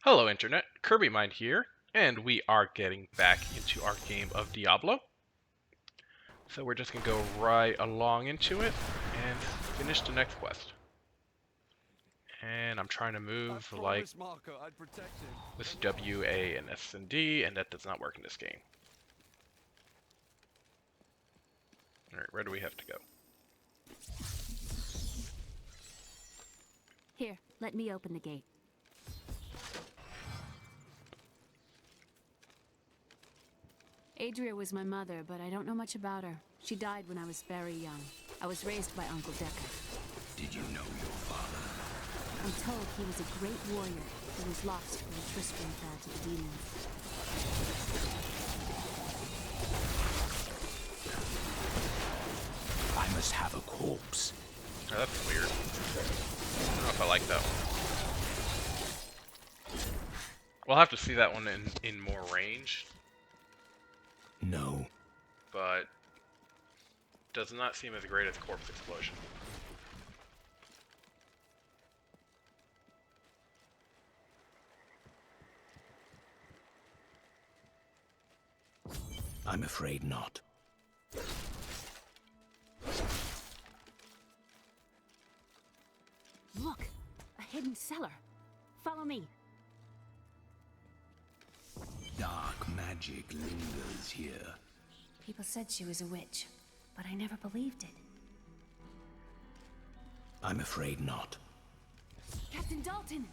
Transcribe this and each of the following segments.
Hello Internet, Kirby Mind here, and we are getting back into our game of Diablo. So we're just going to go right along into it and finish the next quest. And I'm trying to move like with W, A, and S and D, and that does not work in this game. Alright, where do we have to go? Here, let me open the gate. Adria was my mother, but I don't know much about her. She died when I was very young. I was raised by Uncle Decker. Did you know your father? I'm told he was a great warrior who was lost when Tristram fell to the demons. I must have a corpse. Oh, that's weird. I don't know if I like that one. We'll have to see that one in more range, No. but does not seem as great as Corpse Explosion. I'm afraid not. Look! A hidden cellar! Follow me! Dark magic lingers here. People said she was a witch, but I never believed it. I'm afraid not. Captain Dalton!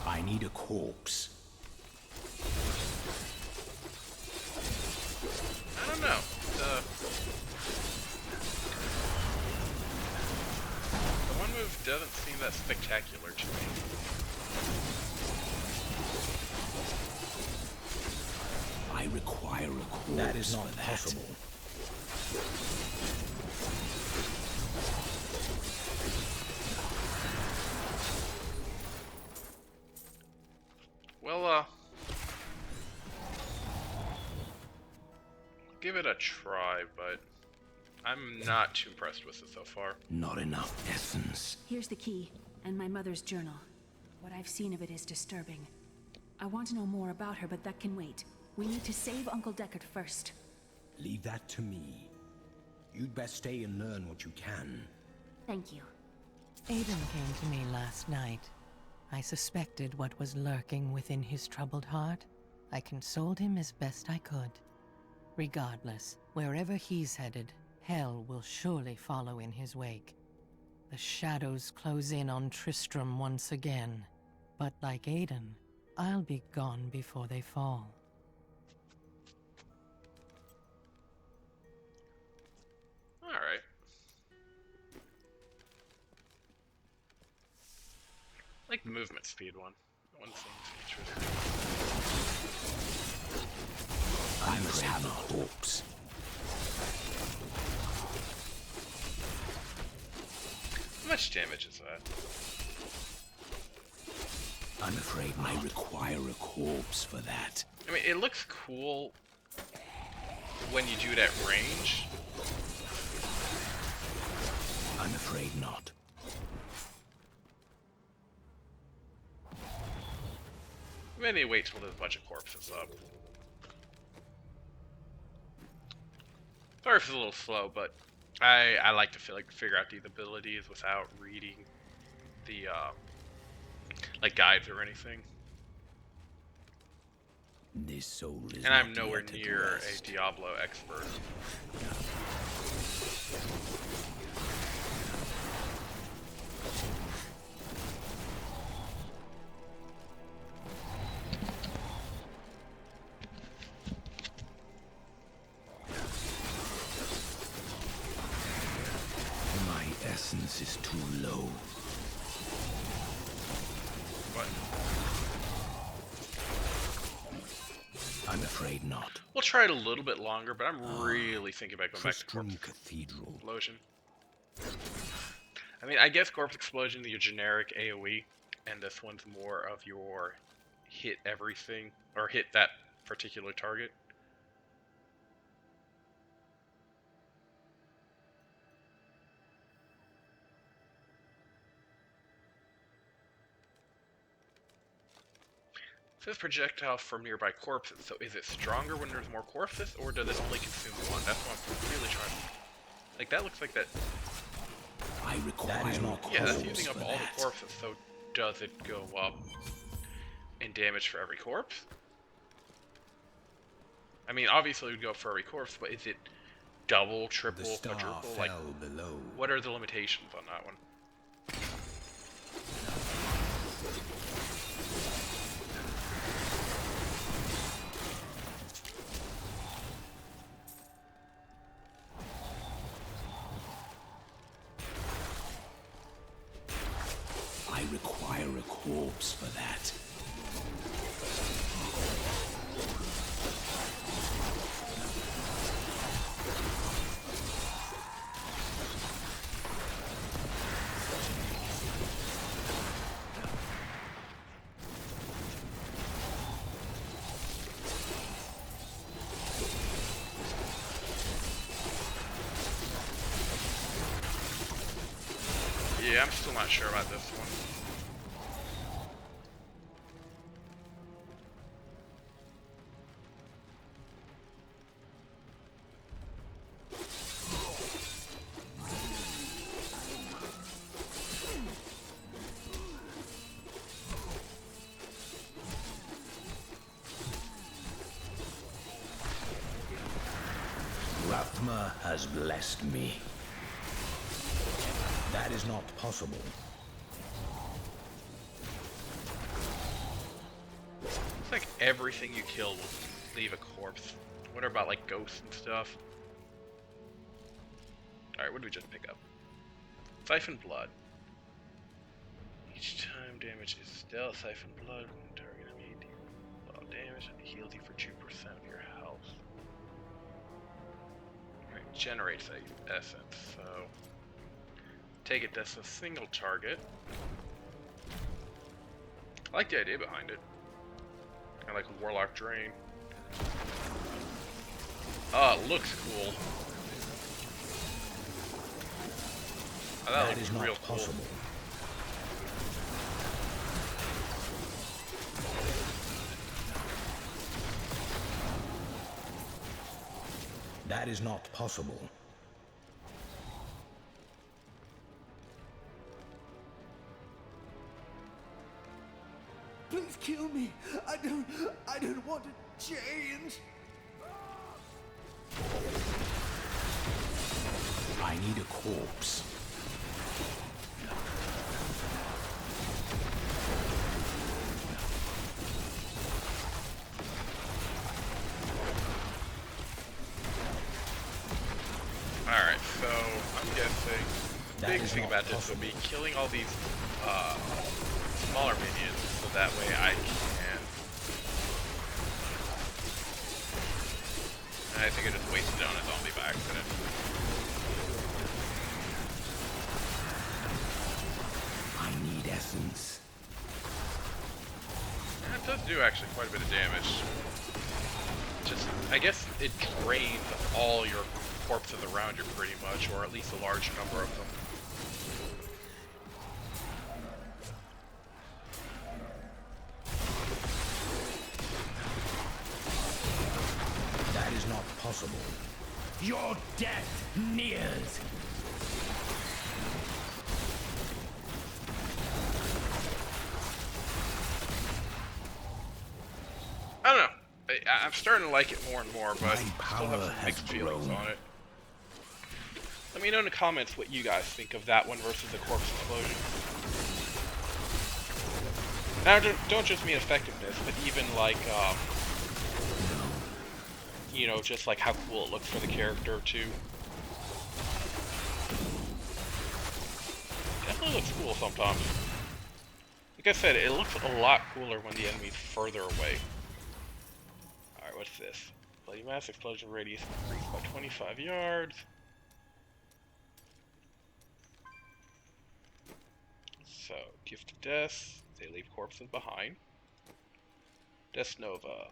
I need a corpse. I don't know. The one move doesn't seem that spectacular to me. I require a corpse. That is not for that. possible. Well, give it a try, but I'm not too impressed with it so far. Not enough essence. Here's the key, and my mother's journal. What I've seen of it is disturbing. I want to know more about her, but that can wait. We need to save Uncle Deckard first. Leave that to me. You'd best stay and learn what you can. Thank you. Aiden came to me last night. I suspected what was lurking within his troubled heart. I consoled him as best I could. Regardless, wherever he's headed, hell will surely follow in his wake. The shadows close in on Tristram once again. But like Aiden, I'll be gone before they fall. Alright. I like the movement speed one. That one seems interesting. I must have a corpse. How much damage is that? I'm afraid I require a corpse for that. I mean, it looks cool when you do it at range. I'm afraid not. Maybe wait till there's a bunch of corpses up. Sorry if it's a little slow, but I like to figure out these abilities without reading the like guides or anything. This soul is And I'm not nowhere yet at near rest. a Diablo expert. My essence is too low. But I'm afraid not. we'll try it a little bit longer, but I'm really thinking about going back to Tristram Corpse Cathedral. Explosion. I mean, I guess Corpse Explosion, your generic AoE, and this one's more of your hit everything, or hit that particular target. It says projectile from nearby corpses, so is it stronger when there's more corpses, or does it only consume one? That's what I'm really trying to... Like, that looks like that... I require Yeah, that's corpse using up for all that. the corpses, so does it go up in damage for every corpse? I mean, obviously it would go up for every corpse, but is it double, The triple, star quadruple? Like, fell below. what are the limitations on that one? I require a corpse for that. Yeah, I'm still not sure about this one. Rathma has blessed me. That is not possible. It's like everything you kill will leave a corpse. What about like ghosts and stuff? Alright, what did we just pick up? Siphon Blood. Each time damage is still Siphon Blood when target enemy deals damage and heals you for 2% of your health. Alright, generates a essence, so take it that's a single target. I like the idea behind it. Kinda like a Warlock Drain. Oh, it looks cool. Oh, that looks is not real cool. possible. That is not possible. Please kill me. I don't want to change. I need a corpse. Alright, so I'm guessing the That big is thing not about this would be killing all these smaller minions, so that way I can... I think I just wasted it on a zombie by accident. I need essence. Yeah, it does do actually quite a bit of damage. Just, I guess it drains all your corpses around you pretty much, or at least a large number of them. That is not possible. Your death nears. I don't know. I'm starting to like it more and more, but My I still power have some has mixed feelings grown. on it. Let me know in the comments what you guys think of that one versus the corpse explosion. Now, don't just mean effectiveness, but even like, you know, just like how cool it looks for the character too. Definitely looks cool sometimes. Like I said, it looks a lot cooler when the enemy's further away. Alright, what's this? Bloody mass explosion radius increased by 25 yards. So, Gift of Death, they leave corpses behind. Death Nova.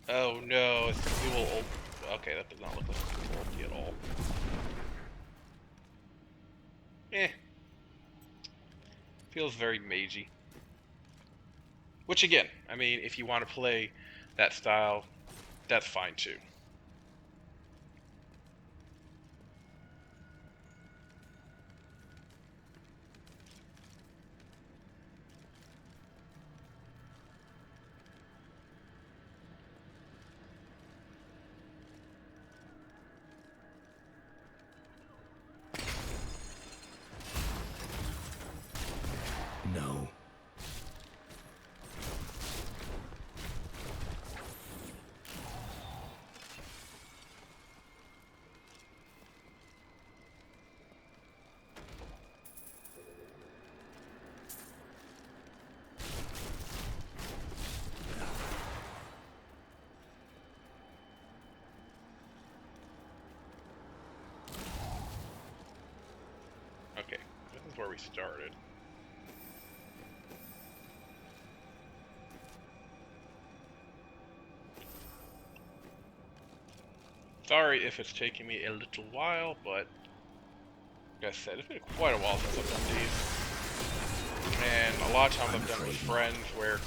Oh no, it's dual ult. Okay, that does not look like a dual ulti at all. Eh. Feels very magey. Which again, I mean, if you want to play that style, that's fine too. No. Okay, this is where we started. Sorry if it's taking me a little while, but like I said, it's been quite a while since I've done these. And a lot of times I've done with friends where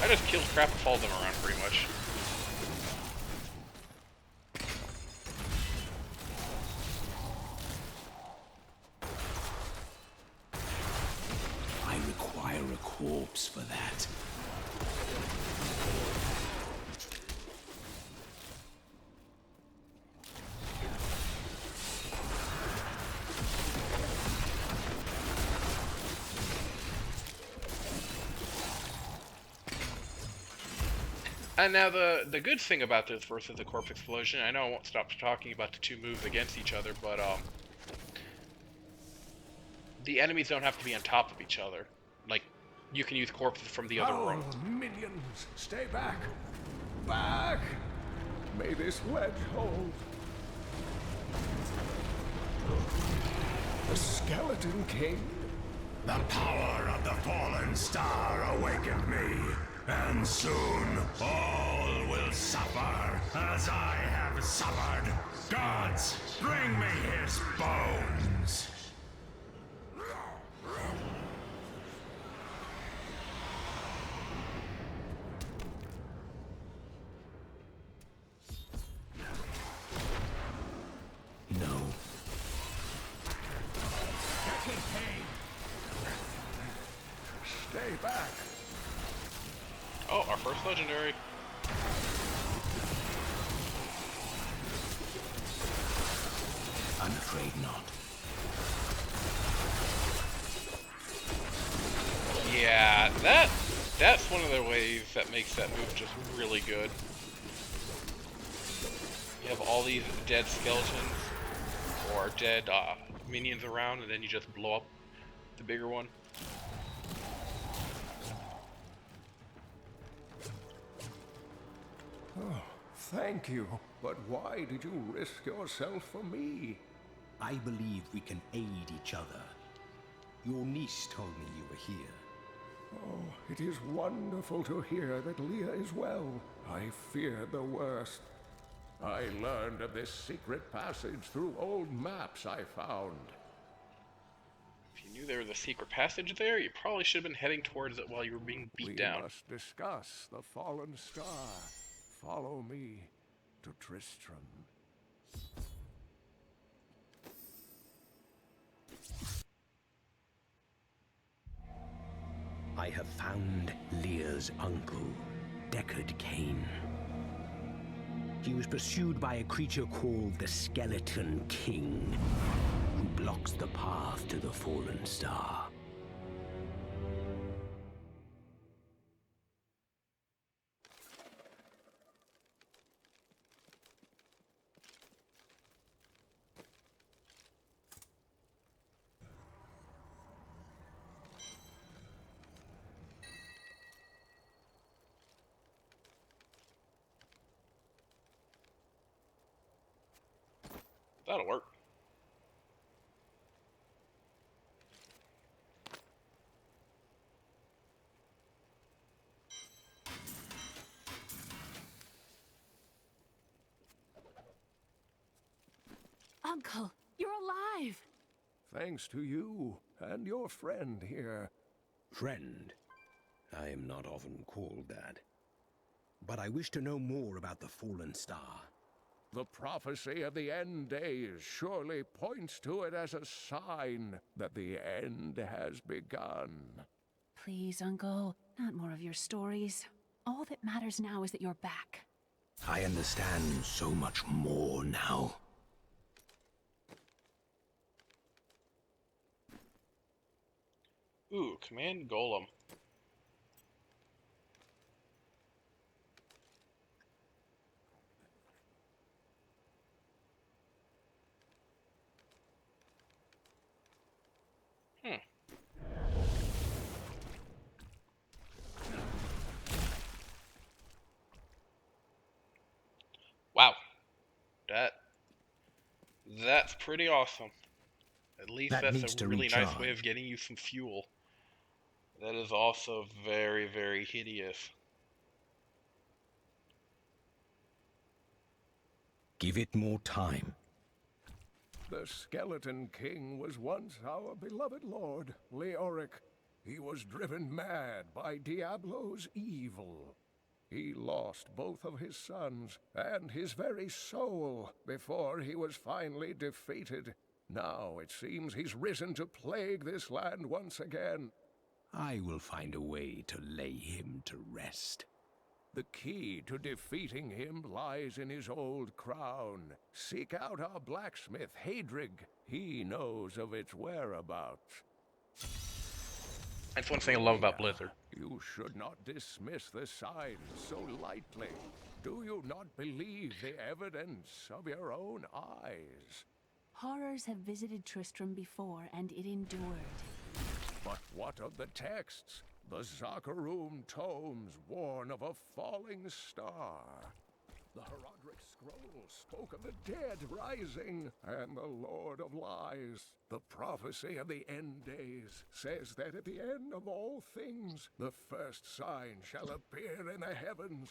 I just killed crap and followed them around pretty much. I require a corpse for that. And now the good thing about this versus the corpse explosion, I know I won't stop talking about the two moves against each other, but the enemies don't have to be on top of each other. Like, you can use corpses from the other room. Minions, stay back! Back! May this wedge hold. The Skeleton King? The power of the fallen star awakened me, and soon all will suffer as I have suffered. Gods, bring me his bones! No. Stay back! Oh, our first legendary. I'm afraid not. Yeah, that's one of the ways that makes that move just really good. You have all these dead skeletons or dead minions around, and then you just blow up the bigger one. Thank you, but why did you risk yourself for me? I believe we can aid each other. Your niece told me you were here. Oh, it is wonderful to hear that Leah is well. I feared the worst. I learned of this secret passage through old maps I found. If you knew there was a secret passage there, you probably should have been heading towards it while you were being beat We down. must discuss the fallen star. Follow me to Tristram. I have found Lear's uncle, Deckard Cain. He was pursued by a creature called the Skeleton King, who blocks the path to the fallen star. That'll work. Uncle, you're alive! Thanks to you and your friend here. Friend? I am not often called that. But I wish to know more about the fallen star. The prophecy of the end days surely points to it as a sign that the end has begun. Please, Uncle, not more of your stories. All that matters now is that you're back. I understand so much more now. Ooh, command golem. Hmm. Wow. That's pretty awesome. At least That that's needs a to really nice way of recharge. getting you some fuel. That is also very, very hideous. Give it more time. The Skeleton King was once our beloved lord, Leoric. He was driven mad by Diablo's evil. He lost both of his sons and his very soul before he was finally defeated. Now it seems he's risen to plague this land once again. I will find a way to lay him to rest. The key to defeating him lies in his old crown. Seek out our blacksmith, Hadrig. He knows of its whereabouts. That's one thing I love about Blizzard. You should not dismiss the signs so lightly. Do you not believe the evidence of your own eyes? Horrors have visited Tristram before, and it endured. But what of the texts? The Zakarum tomes warn of a falling star. The Herodric scroll spoke of the dead rising and the Lord of Lies. The prophecy of the end days says that at the end of all things, the first sign shall appear in the heavens.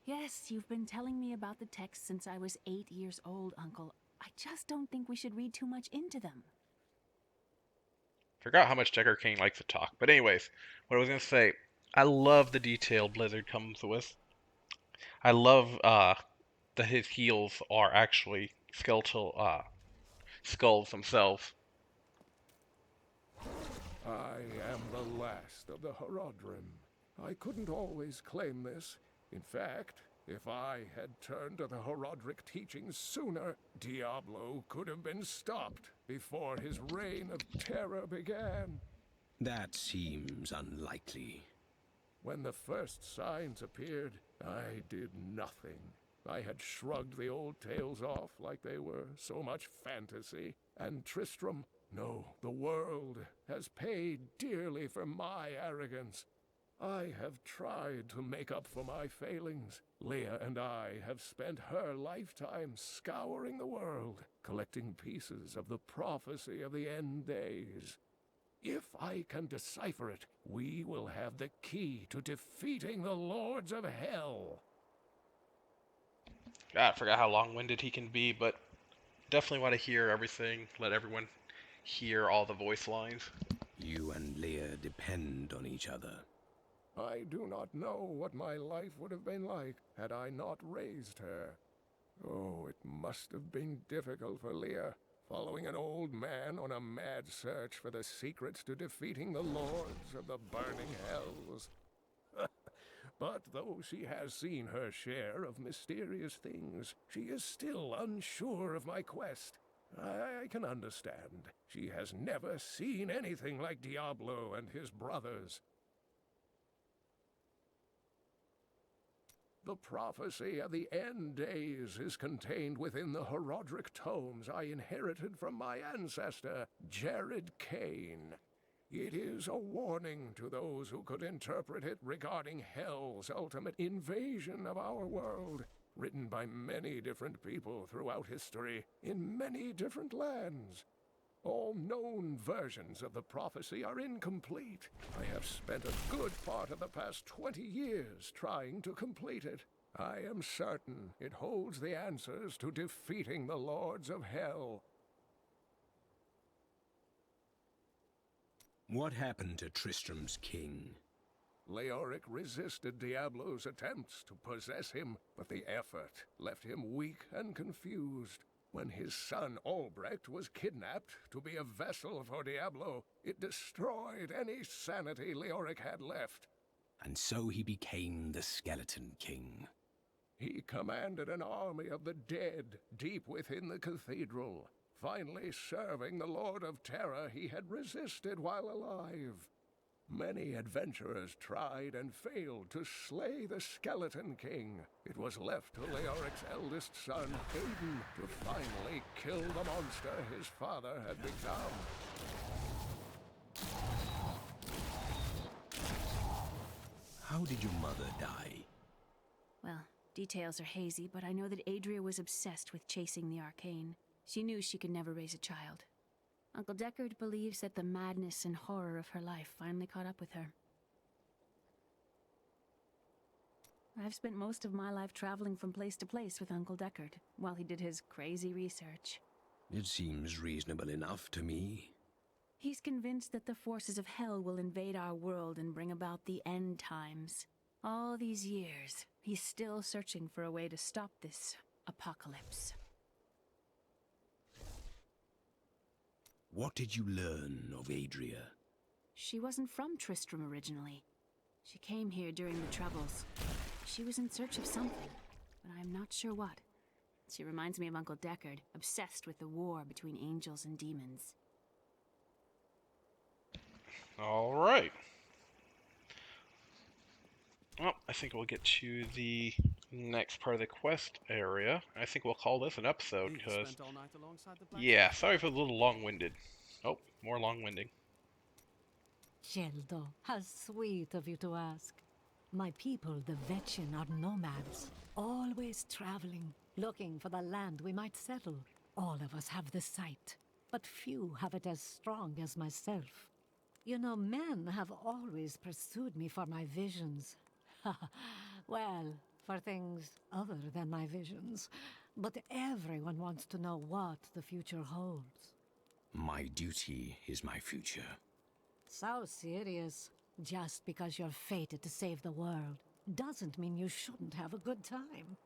Yes, you've been telling me about the texts since I was 8 years old, Uncle. I just don't think we should read too much into them. Forgot how much Decker King likes to talk. But anyways, what I was gonna say, I love the detail Blizzard comes with. I love that his heels are actually skeletal skulls themselves. I am the last of the Herodrim. I couldn't always claim this. In fact, if I had turned to the Herodric teachings sooner, Diablo could have been stopped before his reign of terror began. That seems unlikely. When the first signs appeared, I did nothing. I had shrugged the old tales off like they were so much fantasy. And Tristram, no, the world has paid dearly for my arrogance. I have tried to make up for my failings. Leah and I have spent her lifetime scouring the world, collecting pieces of the prophecy of the end days. If I can decipher it, we will have the key to defeating the lords of hell. God, I forgot how long-winded he can be, but definitely want to hear everything. Let everyone hear all the voice lines. You and Leah depend on each other. I do not know what my life would have been like had I not raised her. Oh, it must have been difficult for Leah, following an old man on a mad search for the secrets to defeating the lords of the burning hells. But though she has seen her share of mysterious things, she is still unsure of my quest. I can understand. She has never seen anything like Diablo and his brothers. The prophecy of the end days is contained within the Herodric tomes I inherited from my ancestor, Jared Kane. It is a warning to those who could interpret it regarding Hell's ultimate invasion of our world, written by many different people throughout history, in many different lands. All known versions of the prophecy are incomplete. I have spent a good part of the past 20 years trying to complete it. I am certain it holds the answers to defeating the lords of hell. What happened to Tristram's king? Leoric resisted Diablo's attempts to possess him, but the effort left him weak and confused. When his son Albrecht was kidnapped to be a vessel for Diablo, it destroyed any sanity Leoric had left. And so he became the Skeleton King. He commanded an army of the dead deep within the cathedral, finally serving the Lord of Terror he had resisted while alive. Many adventurers tried and failed to slay the Skeleton King. It was left to Leoric's eldest son, Aiden, to finally kill the monster his father had become. How did your mother die? Well, details are hazy, but I know that Adria was obsessed with chasing the arcane. She knew she could never raise a child. Uncle Deckard believes that the madness and horror of her life finally caught up with her. I've spent most of my life traveling from place to place with Uncle Deckard, while he did his crazy research. It seems reasonable enough to me. He's convinced that the forces of hell will invade our world and bring about the end times. All these years, he's still searching for a way to stop this apocalypse. What did you learn of Adria? She wasn't from Tristram originally. She came here during the Troubles. She was in search of something, but I'm not sure what. She reminds me of Uncle Deckard, obsessed with the war between angels and demons. Alright. Well, I think we'll get to the next part of the quest area. I think we'll call this an episode, because... Yeah, sorry for a little long-winded. Oh, more long-winding. Sheldo, how sweet of you to ask. My people, the Vetchin, are nomads, always traveling, looking for the land we might settle. All of us have the sight, but few have it as strong as myself. You know, men have always pursued me for my visions. Well, for things other than my visions. But everyone wants to know what the future holds. My duty is my future. So serious. Just because you're fated to save the world doesn't mean you shouldn't have a good time.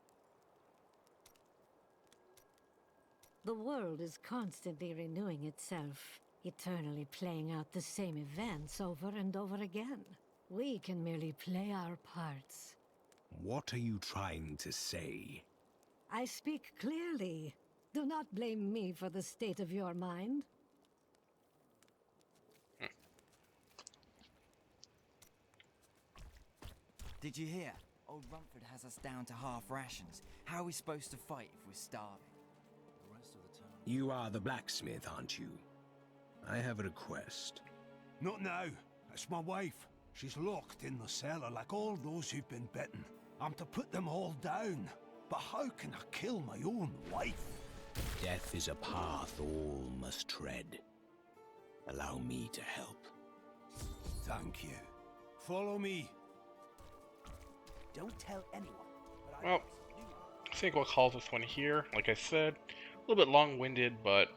The world is constantly renewing itself, eternally playing out the same events over and over again. We can merely play our parts. What are you trying to say? I speak clearly. Do not blame me for the state of your mind. Did you hear? Old Rumford has us down to half rations. How are we supposed to fight if we're starving? The rest of the town... You are the blacksmith, aren't you? I have a request. Not now. It's my wife. She's locked in the cellar like all those who've been bitten. I'm to put them all down. But how can I kill my own wife? Death is a path all must tread. Allow me to help. Thank you. Follow me. Don't tell anyone. Well, I think we'll call this one here. Like I said, a little bit long-winded, but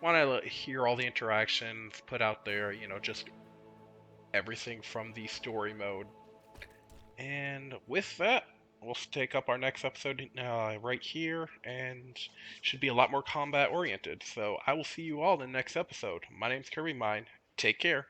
want to hear all the interactions put out there, you know, just everything from the story mode. And with that, we'll take up our next episode right here, and should be a lot more combat oriented. So I will see you all in the next episode. My name's Kirby Mine. Take care.